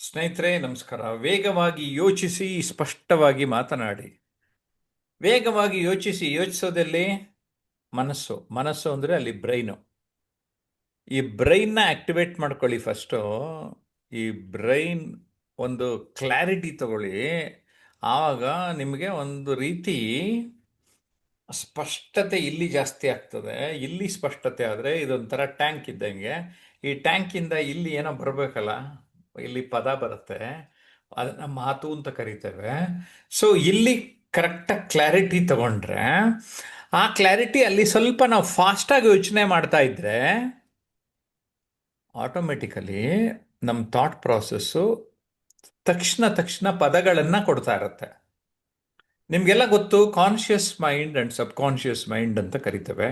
ಸ್ನೇಹಿತರೆ ನಮಸ್ಕಾರ. ವೇಗವಾಗಿ ಯೋಚಿಸಿ, ಸ್ಪಷ್ಟವಾಗಿ ಮಾತನಾಡಿ. ವೇಗವಾಗಿ ಯೋಚಿಸೋದಲ್ಲಿ ಮನಸ್ಸು ಮನಸ್ಸು ಅಂದರೆ ಅಲ್ಲಿ ಬ್ರೈನು. ಈ ಬ್ರೈನ್ನ ಆಕ್ಟಿವೇಟ್ ಮಾಡ್ಕೊಳ್ಳಿ ಫಸ್ಟು. ಈ ಬ್ರೈನ್ ಒಂದು ಕ್ಲಾರಿಟಿ ತಗೊಳ್ಳಿ. ಆವಾಗ ನಿಮಗೆ ಒಂದು ರೀತಿ ಸ್ಪಷ್ಟತೆ ಇಲ್ಲಿ ಜಾಸ್ತಿ ಆಗ್ತದೆ. ಇಲ್ಲಿ ಸ್ಪಷ್ಟತೆ ಆದರೆ ಇದೊಂಥರ ಟ್ಯಾಂಕ್ ಇದ್ದಂಗೆ. ಈ ಟ್ಯಾಂಕಿಂದ ಇಲ್ಲಿ ಏನೋ ಬರಬೇಕಲ್ಲ, ಇಲ್ಲಿ ಪದ ಬರುತ್ತೆ, ಅದನ್ನ ಮಾತು ಅಂತ ಕರಿತೇವೆ. ಸೊ ಇಲ್ಲಿ ಕರೆಕ್ಟಾಗಿ ಕ್ಲಾರಿಟಿ ತಗೊಂಡ್ರೆ, ಆ ಕ್ಲಾರಿಟಿ ಅಲ್ಲಿ ಸ್ವಲ್ಪ ನಾವು ಫಾಸ್ಟಾಗಿ ಯೋಚನೆ ಮಾಡ್ತಾ ಇದ್ರೆ ಆಟೋಮೆಟಿಕಲಿ ನಮ್ಮ ಥಾಟ್ ಪ್ರಾಸೆಸ್ಸು ತಕ್ಷಣ ಪದಗಳನ್ನು ಕೊಡ್ತಾ ಇರುತ್ತೆ. ನಿಮಗೆಲ್ಲ ಗೊತ್ತು, conscious mind and sub conscious mind ಅಂತ ಕರಿತೇವೆ.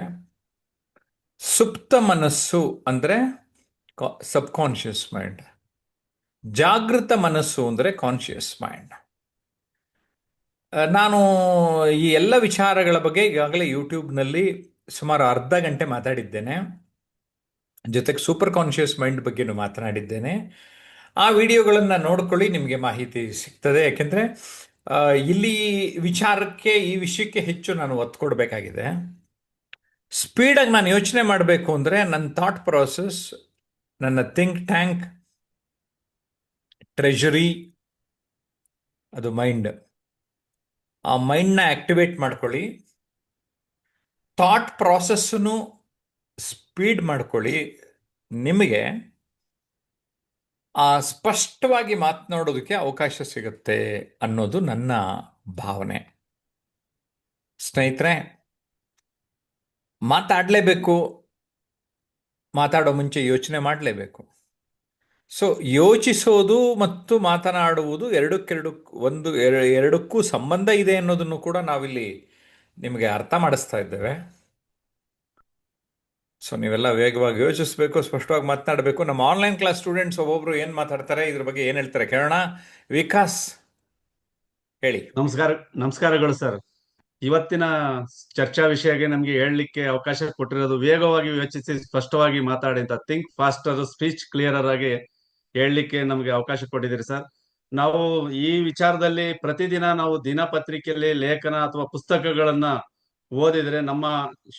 ಸುಪ್ತ ಮನಸ್ಸು ಅಂದರೆ ಸಬ್ ಕಾನ್ಷಿಯಸ್ ಮೈಂಡ್, ಜಾಗೃತ ಮನಸ್ಸು ಅಂದರೆ ಕಾನ್ಷಿಯಸ್ ಮೈಂಡ್. ನಾನು ಈ ಎಲ್ಲ ವಿಚಾರಗಳ ಬಗ್ಗೆ ಈಗಾಗಲೇ ಯೂಟ್ಯೂಬ್ನಲ್ಲಿ ಸುಮಾರು ಅರ್ಧ ಗಂಟೆ ಮಾತಾಡಿದ್ದೇನೆ. ಜೊತೆಗೆ ಸೂಪರ್ ಕಾನ್ಷಿಯಸ್ ಮೈಂಡ್ ಬಗ್ಗೆನೂ ಮಾತನಾಡಿದ್ದೇನೆ. ಆ ವಿಡಿಯೋಗಳನ್ನು ನೋಡ್ಕೊಳ್ಳಿ, ನಿಮಗೆ ಮಾಹಿತಿ ಸಿಗ್ತದೆ. ಯಾಕೆಂದರೆ ಇಲ್ಲಿ ಈ ವಿಷಯಕ್ಕೆ ಹೆಚ್ಚು ನಾನು ಒತ್ತು ಕೊಡಬೇಕಾಗಿದೆ. ಸ್ಪೀಡಾಗಿ ನಾನು ಯೋಚನೆ ಮಾಡಬೇಕು ಅಂದರೆ ನನ್ನ ಥಾಟ್ ಪ್ರಾಸೆಸ್, ನನ್ನ ಥಿಂಕ್ ಟ್ಯಾಂಕ್, ಟ್ರೆಷರಿ, ಅದು ಮೈಂಡ್. ಆ ಮೈಂಡ್ನ ಆಕ್ಟಿವೇಟ್ ಮಾಡ್ಕೊಳ್ಳಿ, ಥಾಟ್ ಪ್ರಾಸೆಸ್ಸನ್ನು ಸ್ಪೀಡ್ ಮಾಡ್ಕೊಳ್ಳಿ. ನಿಮಗೆ ಸ್ಪಷ್ಟವಾಗಿ ಮಾತನಾಡೋದಕ್ಕೆ ಅವಕಾಶ ಸಿಗುತ್ತೆ ಅನ್ನೋದು ನನ್ನ ಭಾವನೆ. ಸ್ನೇಹಿತರೆ, ಮಾತಾಡಲೇಬೇಕು, ಮಾತಾಡೋ ಮುಂಚೆ ಯೋಚನೆ ಮಾಡಲೇಬೇಕು. ಸೊ ಯೋಚಿಸೋದು ಮತ್ತು ಮಾತನಾಡುವುದು ಎರಡಕ್ಕೂ ಸಂಬಂಧ ಇದೆ ಅನ್ನೋದನ್ನು ಕೂಡ ನಾವಿಲ್ಲಿ ನಿಮಗೆ ಅರ್ಥ ಮಾಡಿಸ್ತಾ ಇದ್ದೇವೆ. ಸೊ ನೀವೆಲ್ಲ ವೇಗವಾಗಿ ಯೋಚಿಸಬೇಕು, ಸ್ಪಷ್ಟವಾಗಿ ಮಾತನಾಡಬೇಕು. ನಮ್ಮ ಆನ್ಲೈನ್ ಕ್ಲಾಸ್ ಸ್ಟೂಡೆಂಟ್ಸ್ ಒಬ್ಬೊಬ್ರು ಏನು ಮಾತಾಡ್ತಾರೆ, ಇದ್ರ ಬಗ್ಗೆ ಏನು ಹೇಳ್ತಾರೆ ಕೇಳೋಣ. ವಿಕಾಸ್ ಹೇಳಿ. ನಮಸ್ಕಾರಗಳು ಸರ್. ಇವತ್ತಿನ ಚರ್ಚಾ ವಿಷಯಕ್ಕೆ ನಮ್ಗೆ ಹೇಳಲಿಕ್ಕೆ ಅವಕಾಶ ಕೊಟ್ಟಿರೋದು ವೇಗವಾಗಿ ಯೋಚಿಸಿ ಸ್ಪಷ್ಟವಾಗಿ ಮಾತಾಡಿ ಅಂತ, ಥಿಂಕ್ ಫಾಸ್ಟರ್ ಸ್ಪೀಚ್ ಕ್ಲಿಯರರ್ ಆಗಿ ಹೇಳಲಿಕ್ಕೆ ನಮ್ಗೆ ಅವಕಾಶ ಕೊಟ್ಟಿದ್ದೀರಿ ಸರ್. ನಾವು ಈ ವಿಚಾರದಲ್ಲಿ ಪ್ರತಿದಿನ ನಾವು ದಿನಪತ್ರಿಕೆಯಲ್ಲಿ ಲೇಖನ ಅಥವಾ ಪುಸ್ತಕಗಳನ್ನ ಓದಿದ್ರೆ ನಮ್ಮ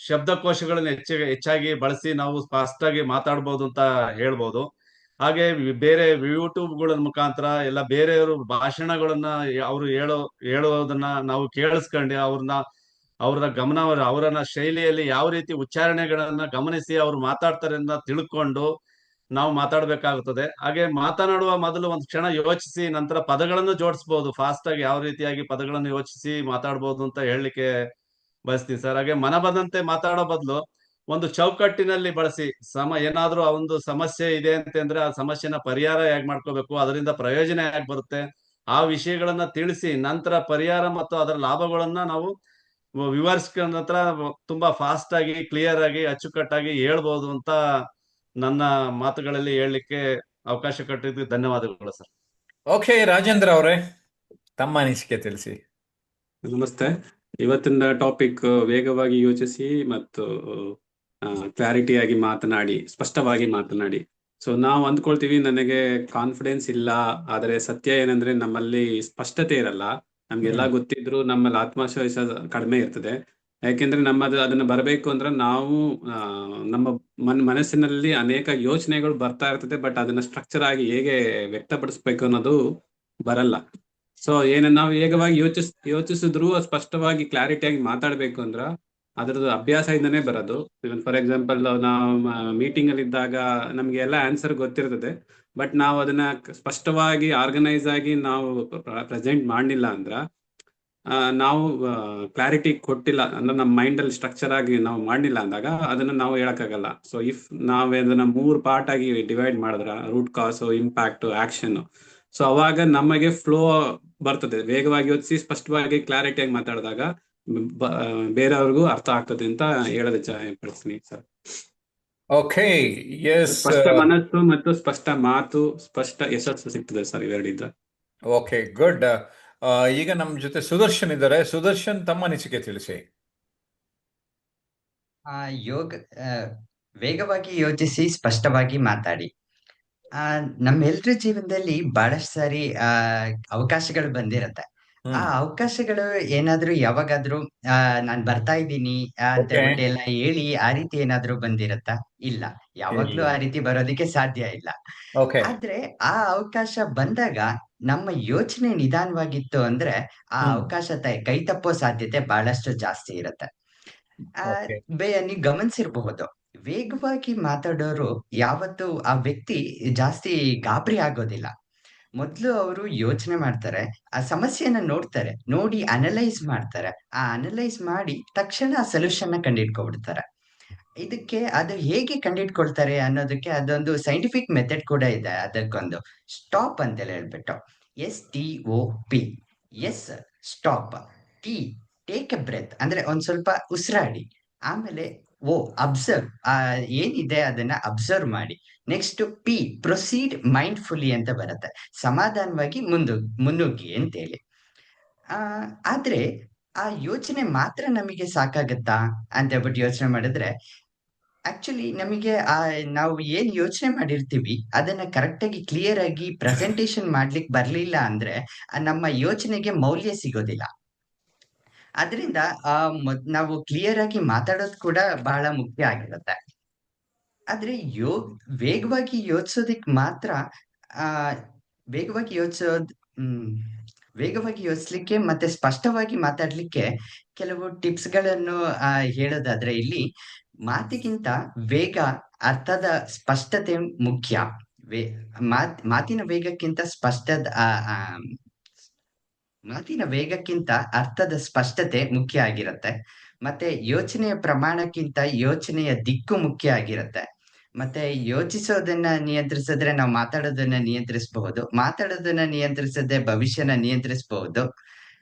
ಶಬ್ದಕೋಶಗಳನ್ನ ಹೆಚ್ಚಾಗಿ ಬಳಸಿ ನಾವು ಫಾಸ್ಟ್ ಆಗಿ ಮಾತಾಡ್ಬೋದು ಅಂತ ಹೇಳ್ಬೋದು. ಹಾಗೆ ಬೇರೆ ಯೂಟ್ಯೂಬ್ಗಳ ಮುಖಾಂತರ ಎಲ್ಲ ಬೇರೆಯವರು ಭಾಷಣಗಳನ್ನ ಅವರು ಹೇಳೋದನ್ನ ನಾವು ಕೇಳಿಸ್ಕೊಂಡು ಅವ್ರ ಗಮನ ಅವರನ್ನ ಶೈಲಿಯಲ್ಲಿ ಯಾವ ರೀತಿ ಉಚ್ಚಾರಣೆಗಳನ್ನ ಗಮನಿಸಿ ಅವ್ರು ಮಾತಾಡ್ತಾರೆ ಅಂತ ತಿಳ್ಕೊಂಡು ನಾವು ಮಾತಾಡ್ಬೇಕಾಗುತ್ತದೆ. ಹಾಗೆ ಮಾತನಾಡುವ ಮೊದಲು ಒಂದು ಕ್ಷಣ ಯೋಚಿಸಿ ನಂತರ ಪದಗಳನ್ನು ಜೋಡಿಸ್ಬೋದು. ಫಾಸ್ಟ್ ಆಗಿ ಯಾವ ರೀತಿಯಾಗಿ ಪದಗಳನ್ನು ಯೋಚಿಸಿ ಮಾತಾಡ್ಬೋದು ಅಂತ ಹೇಳಲಿಕ್ಕೆ ಬಯಸ್ತೀನಿ ಸರ್. ಹಾಗೆ ಮನ ಬಂದಂತೆ ಮಾತಾಡೋ ಬದಲು ಒಂದು ಚೌಕಟ್ಟಿನಲ್ಲಿ ಬಳಸಿ, ಏನಾದ್ರೂ ಆ ಒಂದು ಸಮಸ್ಯೆ ಇದೆ ಅಂತಂದ್ರೆ ಆ ಸಮಸ್ಯೆನ ಪರಿಹಾರ ಹೇಗ್ ಮಾಡ್ಕೋಬೇಕು, ಅದರಿಂದ ಪ್ರಯೋಜನ ಹೇಗ್ ಬರುತ್ತೆ, ಆ ವಿಷಯಗಳನ್ನ ತಿಳಿಸಿ ನಂತರ ಪರಿಹಾರ ಮತ್ತು ಅದರ ಲಾಭಗಳನ್ನ ನಾವು ವಿವರಿಸ್ಕೊಂಡ ನಂತರ ತುಂಬಾ ಫಾಸ್ಟ್ ಆಗಿ ಕ್ಲಿಯರ್ ಆಗಿ ಅಚ್ಚುಕಟ್ಟಾಗಿ ಹೇಳ್ಬೋದು ಅಂತ ನನ್ನ ಮಾತುಗಳಲ್ಲಿ ಹೇಳಲಿಕ್ಕೆ ಅವಕಾಶ ಕೊಟ್ಟಿದ್ದು ಧನ್ಯವಾದಗಳು ಸರ್. ಓಕೆ, ರಾಜೇಂದ್ರ ಅವರೇ ತಮ್ಮ ಅನಿಸಿಕೆ ತಿಳಿಸಿ. ನಮಸ್ತೆ. ಇವತ್ತಿನ ಟಾಪಿಕ್ ವೇಗವಾಗಿ ಯೋಚಿಸಿ ಮತ್ತು ಕ್ಲಾರಿಟಿಯಾಗಿ ಮಾತನಾಡಿ, ಸ್ಪಷ್ಟವಾಗಿ ಮಾತನಾಡಿ. ಸೊ ನಾವು ಅಂದ್ಕೊಳ್ತೀವಿ ನನಗೆ ಕಾನ್ಫಿಡೆನ್ಸ್ ಇಲ್ಲ, ಆದರೆ ಸತ್ಯ ಏನಂದ್ರೆ ನಮ್ಮಲ್ಲಿ ಸ್ಪಷ್ಟತೆ ಇರಲ್ಲ. ನಮ್ಗೆಲ್ಲ ಗೊತ್ತಿದ್ರು ನಮ್ಮಲ್ಲಿ ಆತ್ಮವಿಶ್ವಾಸ ಕಡಿಮೆ ಇರ್ತದೆ. ಯಾಕೆಂದ್ರೆ ಅದನ್ನ ಬರಬೇಕು ಅಂದ್ರೆ ನಾವು ನಮ್ಮ ಮನಸ್ಸಿನಲ್ಲಿ ಅನೇಕ ಯೋಚನೆಗಳು ಬರ್ತಾ ಇರ್ತದೆ, ಬಟ್ ಅದನ್ನ ಸ್ಟ್ರಕ್ಚರ್ ಆಗಿ ಹೇಗೆ ವ್ಯಕ್ತಪಡಿಸ್ಬೇಕು ಅನ್ನೋದು ಬರಲ್ಲ. ಸೊ ನಾವು ವೇಗವಾಗಿ ಯೋಚಿಸಿದ್ರು ಸ್ಪಷ್ಟವಾಗಿ ಕ್ಲಾರಿಟಿಯಾಗಿ ಮಾತಾಡ್ಬೇಕು ಅಂದ್ರ ಅದ್ರದ್ದು ಅಭ್ಯಾಸದಿಂದನೇ ಬರೋದು. ಫಾರ್ ಎಕ್ಸಾಂಪಲ್, ನಾವು ಮೀಟಿಂಗ್ ಅಲ್ಲಿ ಇದ್ದಾಗ ನಮ್ಗೆ ಎಲ್ಲ ಆನ್ಸರ್ ಗೊತ್ತಿರ್ತದೆ, ಬಟ್ ನಾವು ಅದನ್ನ ಸ್ಪಷ್ಟವಾಗಿ ಆರ್ಗನೈಸ್ ಆಗಿ ನಾವು ಪ್ರೆಸೆಂಟ್ ಮಾಡಲಿಲ್ಲ ಅಂದ್ರ ನಾವು ಕ್ಲಾರಿಟಿ ಕೊಟ್ಟಿಲ್ಲ ಅಂದ್ರೆ ನಮ್ಮ ಮೈಂಡ್ ಅಲ್ಲಿ ಸ್ಟ್ರಕ್ಚರ್ ಆಗಿ ನಾವು ಮಾಡಲಿಲ್ಲ ಅಂದಾಗ ಅದನ್ನ ನಾವು ಹೇಳಕ್ಕಾಗಲ್ಲ. ಸೊ ಇಫ್ ನಾವ್ ಅದನ್ನ 3 ಪಾರ್ಟ್ ಆಗಿ ಡಿವೈಡ್ ಮಾಡಿದ್ರ, root cause, impact, action, so ಅವಾಗ ನಮಗೆ ಫ್ಲೋ ಬರ್ತದೆ. ವೇಗವಾಗಿ ಯೋಚಿಸಿ ಸ್ಪಷ್ಟವಾಗಿ ಕ್ಲಾರಿಟಿಯಾಗಿ ಮಾತಾಡಿದಾಗ ಬೇರೆಯವ್ರಿಗೂ ಅರ್ಥ ಆಗ್ತದೆ ಅಂತ ಹೇಳೋದು ಪಡಿಸ್ತೀನಿ ಸರ್. ಓಕೆ, ಸ್ಪಷ್ಟ ಮನಸ್ಸು ಮತ್ತು ಸ್ಪಷ್ಟ ಮಾತು, ಸ್ಪಷ್ಟ ಯಶಸ್ಸು ಸಿಗ್ತದೆ ಸರ್ ಇವೆರಡಿದ್ದ. Okay, good. ಈಗ ನಮ್ಮ ಜೊತೆ ಸುದರ್ಶನ್ ಇದ್ದಾರೆ. ಸುದರ್ಶನ್, ತಮ್ಮ ಅನಿಸಿಕೆ ತಿಳಿಸಿ. ವೇಗವಾಗಿ ಯೋಚಿಸಿ ಸ್ಪಷ್ಟವಾಗಿ ಮಾತಾಡಿ. ಆ ನಮ್ಮೆಲ್ರ ಜೀವನದಲ್ಲಿ ಬಹಳಷ್ಟು ಸಾರಿ ಅವಕಾಶಗಳು ಬಂದಿರತ್ತೆ. ಆ ಹ್ಮ್ ಅವಕಾಶಗಳು ಏನಾದ್ರೂ ಯಾವಾಗಾದ್ರೂ ನಾನ್ ಬರ್ತಾ ಇದ್ದೀನಿ ಅಂತ ಓಕೆ ಹೇಳ್ಬಿಟ್ಟು ಎಲ್ಲ ಹೇಳಿ ಆ ರೀತಿ ಏನಾದ್ರೂ ಬಂದಿರತ್ತಾ? ಇಲ್ಲ. ಯಾವಾಗ್ಲೂ ಇಲ್ಲ ಆ ರೀತಿ ಬರೋದಕ್ಕೆ ಸಾಧ್ಯ ಇಲ್ಲ. ಓಕೆ ಆದ್ರೆ ಆ ಅವಕಾಶ ಬಂದಾಗ ನಮ್ಮ ಯೋಚನೆ ನಿಧಾನವಾಗಿತ್ತು ಅಂದ್ರೆ ಆ ಹ್ಮ್ ಅವಕಾಶ ಕೈ ತಪ್ಪೋ ಸಾಧ್ಯತೆ ಬಹಳಷ್ಟು ಜಾಸ್ತಿ ಇರತ್ತೆ. ಆ ಓಕೆ ನೀವ್ ಗಮನಿಸಿರ್ಬಹುದು. ವೇಗವಾಗಿ ಮಾತಾಡೋರು ಯಾವತ್ತೂ ಆ ವ್ಯಕ್ತಿ ಜಾಸ್ತಿ ಗಾಬರಿ ಆಗೋದಿಲ್ಲ. ಮೊದ್ಲು ಅವರು ಯೋಚನೆ ಮಾಡ್ತಾರೆ. ಆ ಸಮಸ್ಯೆಯನ್ನ ನೋಡ್ತಾರೆ. ನೋಡಿ ಅನಲೈಸ್ ಮಾಡ್ತಾರೆ. ಆ ಅನಲೈಸ್ ಮಾಡಿ ತಕ್ಷಣ ಆ ಸೊಲ್ಯೂಷನ್‌ನ ಕಂಡುಹಿಡ್ಕೊಂಡ್ಬಿಡ್ತಾರೆ. ಇದಕ್ಕೆ ಅದು ಹೇಗೆ ಕಂಡುಹಿಡ್ಕೊಳ್ತಾರೆ ಅನ್ನೋದಕ್ಕೆ ಅದೊಂದು ಸೈಂಟಿಫಿಕ್ ಮೆಥಡ್ ಕೂಡ ಇದೆ. ಅದಕ್ಕೊಂದು ಸ್ಟಾಪ್ ಅಂತೇಳಿ ಹೇಳ್ಬಿಟ್ಟು. STOP. S stop. T take a breath ಅಂದ್ರೆ ಒಂದ್ ಸ್ವಲ್ಪ ಉಸಿರಾಡಿ. ಆಮೇಲೆ ಅಬ್ಸರ್ವ್ ಏನಿದೆ ಅದನ್ನ ಅಬ್ಸರ್ವ್ ಮಾಡಿ. ನೆಕ್ಸ್ಟ್ ಪಿ ಪ್ರೊಸೀಡ್ ಮೈಂಡ್‌ಫುಲ್ಲಿ ಅಂತ ಬರುತ್ತೆ. ಸಮಾಧಾನವಾಗಿ ಮುನ್ನುಗ್ಗಿ ಅಂತೇಳಿ. ಆ ಆದ್ರೆ ಆ ಯೋಚನೆ ಮಾತ್ರ ನಮಗೆ ಸಾಕಾಗತ್ತಾ ಅಂತ ಹೇಳ್ಬಿಟ್ಟು ಯೋಚನೆ ಮಾಡಿದ್ರೆ ಆಕ್ಚುಲಿ ನಮಗೆ ನಾವು ಏನ್ ಯೋಚನೆ ಮಾಡಿರ್ತೀವಿ ಅದನ್ನ ಕರೆಕ್ಟ್ ಆಗಿ ಕ್ಲಿಯರ್ ಆಗಿ ಪ್ರೆಸೆಂಟೇಶನ್ ಮಾಡ್ಲಿಕ್ಕೆ ಬರ್ಲಿಲ್ಲ ಅಂದ್ರೆ ನಮ್ಮ ಯೋಚನೆಗೆ ಮೌಲ್ಯ ಸಿಗೋದಿಲ್ಲ. ಅದರಿಂದ ನಾವು ಕ್ಲಿಯರ್ ಆಗಿ ಮಾತಾಡೋದು ಕೂಡ ಬಹಳ ಮುಖ್ಯ ಆಗಿರುತ್ತೆ. ಆದ್ರೆ ವೇಗವಾಗಿ ಯೋಚಿಸೋದಿಕ್ ಮಾತ್ರ ಆ ವೇಗವಾಗಿ ಯೋಚಿಸೋದ್ ಹ್ಮ್ ವೇಗವಾಗಿ ಯೋಚಿಸ್ಲಿಕ್ಕೆ ಮತ್ತೆ ಸ್ಪಷ್ಟವಾಗಿ ಮಾತಾಡ್ಲಿಕ್ಕೆ ಕೆಲವು ಟಿಪ್ಸ್‌ಗಳನ್ನು ಹೇಳೋದಾದ್ರೆ ಇಲ್ಲಿ ಮಾತಿಗಿಂತ ವೇಗ, ಅರ್ಥದ ಸ್ಪಷ್ಟತೆ ಮುಖ್ಯ. ವೇ ಮಾತಿನ ವೇಗಕ್ಕಿಂತ ಮಾತಿನ ವೇಗಕ್ಕಿಂತ ಅರ್ಥದ ಸ್ಪಷ್ಟತೆ ಮುಖ್ಯ ಆಗಿರತ್ತೆ. ಮತ್ತೆ ಯೋಚನೆಯ ಪ್ರಮಾಣಕ್ಕಿಂತ ಯೋಚನೆಯ ದಿಕ್ಕು ಮುಖ್ಯ ಆಗಿರತ್ತೆ. ಮತ್ತೆ ಯೋಚಿಸೋದನ್ನ ನಿಯಂತ್ರಿಸಿದ್ರೆ ನಾವು ಮಾತಾಡೋದನ್ನ ನಿಯಂತ್ರಿಸಬಹುದು. ಮಾತಾಡೋದನ್ನ ನಿಯಂತ್ರಿಸದೆ ಭವಿಷ್ಯನ ನಿಯಂತ್ರಿಸಬಹುದು.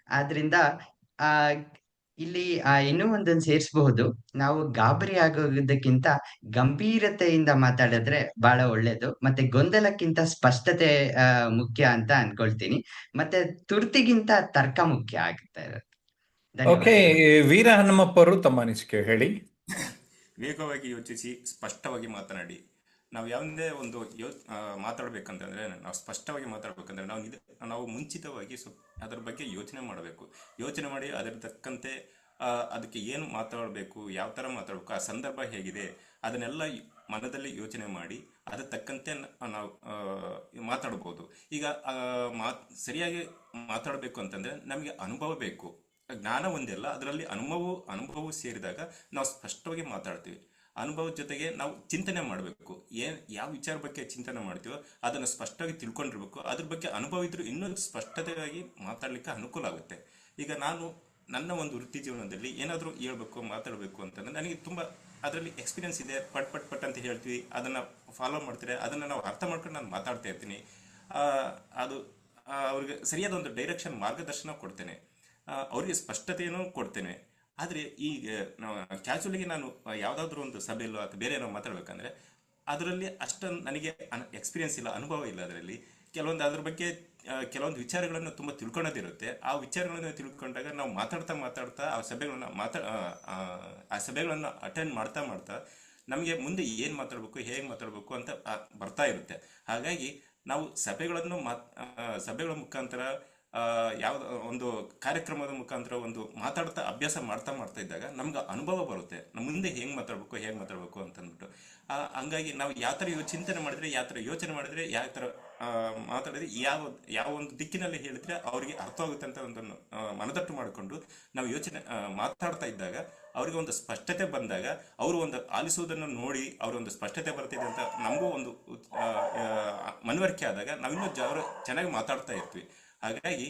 ಆದ್ರಿಂದ ಆ ಇಲ್ಲಿ ಇನ್ನೂ ಒಂದನ್ನ ಸೇರಿಸಬಹುದು. ನಾವು ಗಾಬರಿ ಆಗೋದಕ್ಕಿಂತ ಗಂಭೀರತೆಯಿಂದ ಮಾತಾಡಿದ್ರೆ ಬಹಳ ಒಳ್ಳೇದು. ಮತ್ತೆ ಗೊಂದಲಕ್ಕಿಂತ ಸ್ಪಷ್ಟತೆ ಮುಖ್ಯ ಅಂತ ಅನ್ಕೊಳ್ತೀನಿ. ಮತ್ತೆ ತುರ್ತಿಗಿಂತ ತರ್ಕ ಮುಖ್ಯ ಆಗುತ್ತೆ. ಓಕೆ ಧನ್ಯವಾದಗಳು. ವೀರ ಹನುಮಪ್ಪ ಅವರು ತಮ್ಮ ಅನಿಸಿಕೆ ಹೇಳಿ. ವೇಗವಾಗಿ ಯೋಚಿಸಿ ಸ್ಪಷ್ಟವಾಗಿ ಮಾತನಾಡಿ. ನಾವು ಯಾವುದೇ ಒಂದು ಮಾತಾಡಬೇಕಂತಂದ್ರೆ ನಾವು ಸ್ಪಷ್ಟವಾಗಿ ಮಾತಾಡಬೇಕಂದ್ರೆ ನಾವು ಮುಂಚಿತವಾಗಿ ಅದರ ಬಗ್ಗೆ ಯೋಚನೆ ಮಾಡಬೇಕು. ಯೋಚನೆ ಮಾಡಿ ಅದರ ತಕ್ಕಂತೆ ಅದಕ್ಕೆ ಏನು ಮಾತಾಡಬೇಕು, ಯಾವ ಥರ ಮಾತಾಡಬೇಕು, ಆ ಸಂದರ್ಭ ಹೇಗಿದೆ ಅದನ್ನೆಲ್ಲ ಮನದಲ್ಲಿ ಯೋಚನೆ ಮಾಡಿ ಅದರ ತಕ್ಕಂತೆ ನಾವು ಮಾತಾಡ್ಬೋದು. ಈಗ ಸರಿಯಾಗಿ ಮಾತಾಡಬೇಕು ಅಂತಂದ್ರೆ ನಮಗೆ ಅನುಭವ ಬೇಕು. ಜ್ಞಾನ ಒಂದೆಲ್ಲ, ಅದರಲ್ಲಿ ಅನುಭವವು ಸೇರಿದಾಗ ನಾವು ಸ್ಪಷ್ಟವಾಗಿ ಮಾತಾಡ್ತೀವಿ. ಅನುಭವದ ಜೊತೆಗೆ ನಾವು ಚಿಂತನೆ ಮಾಡಬೇಕು. ಯಾವ ವಿಚಾರ ಬಗ್ಗೆ ಚಿಂತನೆ ಮಾಡ್ತೀವೋ ಅದನ್ನು ಸ್ಪಷ್ಟವಾಗಿ ತಿಳ್ಕೊಂಡಿರ್ಬೇಕು. ಅದ್ರ ಬಗ್ಗೆ ಅನುಭವ ಇದ್ರೂ ಇನ್ನೂ ಸ್ಪಷ್ಟತೆಯಾಗಿ ಮಾತಾಡ್ಲಿಕ್ಕೆ ಅನುಕೂಲ ಆಗುತ್ತೆ. ಈಗ ನನ್ನ ಒಂದು ವೃತ್ತಿ ಜೀವನದಲ್ಲಿ ಏನಾದರೂ ಹೇಳ್ಬೇಕು, ಮಾತಾಡಬೇಕು ಅಂತಂದ್ರೆ ನನಗೆ ತುಂಬ ಅದರಲ್ಲಿ ಎಕ್ಸ್ಪೀರಿಯನ್ಸ್ ಇದೆ. ಪಟ್ ಅಂತ ಹೇಳ್ತೀವಿ, ಅದನ್ನು ಫಾಲೋ ಮಾಡ್ತಾರೆ, ಅದನ್ನು ನಾವು ಅರ್ಥ ಮಾಡ್ಕೊಂಡು ನಾನು ಮಾತಾಡ್ತಾ ಇರ್ತೀನಿ. ಅದು ಅವ್ರಿಗೆ ಸರಿಯಾದ ಒಂದು ಡೈರೆಕ್ಷನ್, ಮಾರ್ಗದರ್ಶನ ಕೊಡ್ತೇನೆ, ಅವರಿಗೆ ಸ್ಪಷ್ಟತೆಯನ್ನು ಕೊಡ್ತೇನೆ. ಆದರೆ ಈಗ ಕ್ಯಾಶುವಲಿಗೆ ನಾನು ಯಾವುದಾದ್ರೂ ಒಂದು ಸಭೆಯಲ್ಲೋ ಅಥವಾ ಬೇರೆ ಏನೋ ಮಾತಾಡ್ಬೇಕಂದ್ರೆ ಅದರಲ್ಲಿ ಅಷ್ಟೊಂದು ನನಗೆ ಎಕ್ಸ್ಪೀರಿಯನ್ಸ್ ಇಲ್ಲ, ಅನುಭವ ಇಲ್ಲ. ಅದರಲ್ಲಿ ಅದ್ರ ಬಗ್ಗೆ ಕೆಲವೊಂದು ವಿಚಾರಗಳನ್ನು ತುಂಬ ತಿಳ್ಕೊಳ್ಳೋದಿರುತ್ತೆ. ಆ ವಿಚಾರಗಳನ್ನು ತಿಳ್ಕೊಂಡಾಗ ನಾವು ಮಾತಾಡ್ತಾ ಆ ಸಭೆಗಳನ್ನು ಅಟೆಂಡ್ ಮಾಡ್ತಾ ನಮಗೆ ಮುಂದೆ ಏನು ಮಾತಾಡಬೇಕು, ಹೇಗೆ ಮಾತಾಡಬೇಕು ಅಂತ ಬರ್ತಾ ಇರುತ್ತೆ. ಹಾಗಾಗಿ ನಾವು ಸಭೆಗಳ ಮುಖಾಂತರ ಯಾವುದೋ ಒಂದು ಕಾರ್ಯಕ್ರಮದ ಮುಖಾಂತರ ಒಂದು ಅಭ್ಯಾಸ ಮಾಡ್ತಾ ಇದ್ದಾಗ ನಮ್ಗೆ ಅನುಭವ ಬರುತ್ತೆ, ನಮ್ಮ ಮುಂದೆ ಹೇಗೆ ಮಾತಾಡಬೇಕು ಅಂತಂದ್ಬಿಟ್ಟು. ಹಂಗಾಗಿ ನಾವು ಯಾವ ಥರ ಚಿಂತನೆ ಮಾಡಿದ್ರೆ, ಯಾವ ಥರ ಯೋಚನೆ ಮಾಡಿದ್ರೆ, ಯಾವ ಥರ ಮಾತಾಡಿದ್ರೆ, ಯಾವ ಒಂದು ದಿಕ್ಕಿನಲ್ಲಿ ಹೇಳಿದ್ರೆ ಅವ್ರಿಗೆ ಅರ್ಥವಾಗುತ್ತೆ ಅಂತ ಒಂದು ಮನದಟ್ಟು ಮಾಡಿಕೊಂಡು ನಾವು ಮಾತಾಡ್ತಾ ಇದ್ದಾಗ ಅವ್ರಿಗೆ ಒಂದು ಸ್ಪಷ್ಟತೆ ಬಂದಾಗ ಅವರು ಒಂದು ಆಲಿಸುವುದನ್ನು ನೋಡಿ ಅವ್ರೊಂದು ಸ್ಪಷ್ಟತೆ ಬರ್ತಿದೆ ಅಂತ ನಮಗೂ ಒಂದು ಮನವರಿಕೆ ಆದಾಗ ನಾವಿನ್ನೂ ಚೆನ್ನಾಗಿ ಮಾತಾಡ್ತಾ ಇರ್ತೀವಿ. ಹಾಗಾಗಿ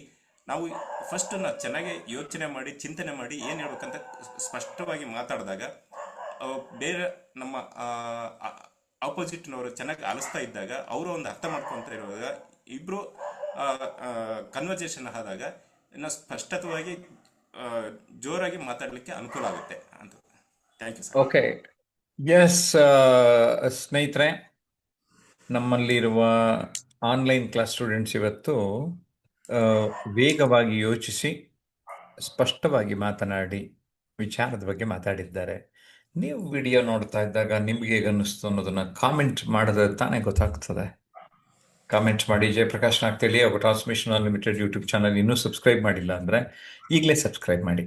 ನಾವು ಫಸ್ಟ್ ಚೆನ್ನಾಗಿ ಯೋಚನೆ ಮಾಡಿ ಚಿಂತನೆ ಮಾಡಿ ಏನು ಹೇಳ್ಬೇಕಂತ ಸ್ಪಷ್ಟವಾಗಿ ಮಾತಾಡಿದಾಗ ಬೇರೆ ನಮ್ಮ ಆಪೋಸಿಟ್ನವರು ಚೆನ್ನಾಗಿ ಆಲಿಸ್ತಾ ಇದ್ದಾಗ ಅವರು ಒಂದು ಅರ್ಥ ಮಾಡ್ಕೊತ ಇರುವಾಗ ಇಬ್ಬರು ಕನ್ವರ್ಸೇಷನ್ ಆದಾಗ ಇನ್ನು ಸ್ಪಷ್ಟವಾಗಿ ಜೋರಾಗಿ ಮಾತಾಡಲಿಕ್ಕೆ ಅನುಕೂಲ ಆಗುತ್ತೆ ಅಂತ. Thank you sir. Okay yes ಸ್ನೇಹಿತರೆ, ನಮ್ಮಲ್ಲಿರುವ ಆನ್ಲೈನ್ ಕ್ಲಾಸ್ ಸ್ಟೂಡೆಂಟ್ಸ್ ಇವತ್ತು ವೇಗವಾಗಿ ಯೋಚಿಸಿ ಸ್ಪಷ್ಟವಾಗಿ ಮಾತನಾಡಿ ವಿಚಾರದ ಬಗ್ಗೆ ಮಾತಾಡಿದ್ದಾರೆ. ನೀವು ವಿಡಿಯೋ ನೋಡ್ತಾ ಇದ್ದಾಗ ನಿಮ್ಗೆ ಹೇಗೆ ಅನ್ನಿಸ್ತು ಅನ್ನೋದನ್ನ ಕಾಮೆಂಟ್ ಮಾಡಿದ್ರೆ ತಾನೇ ಗೊತ್ತಾಗ್ತದೆ. ಕಾಮೆಂಟ್ಸ್ ಮಾಡಿ. ಜಯಪ್ರಕಾಶ್ ನಾಗ್ತೇಳಿ ಹಾಗೂ ಟ್ರಾನ್ಸ್ಮಿಷನ್ ಅನ್ಲಿಮಿಟೆಡ್ ಯೂಟ್ಯೂಬ್ ಚಾನಲ್ ಇನ್ನೂ ಸಬ್ಸ್ಕ್ರೈಬ್ ಮಾಡಿಲ್ಲ ಅಂದರೆ ಈಗಲೇ ಸಬ್ಸ್ಕ್ರೈಬ್ ಮಾಡಿ.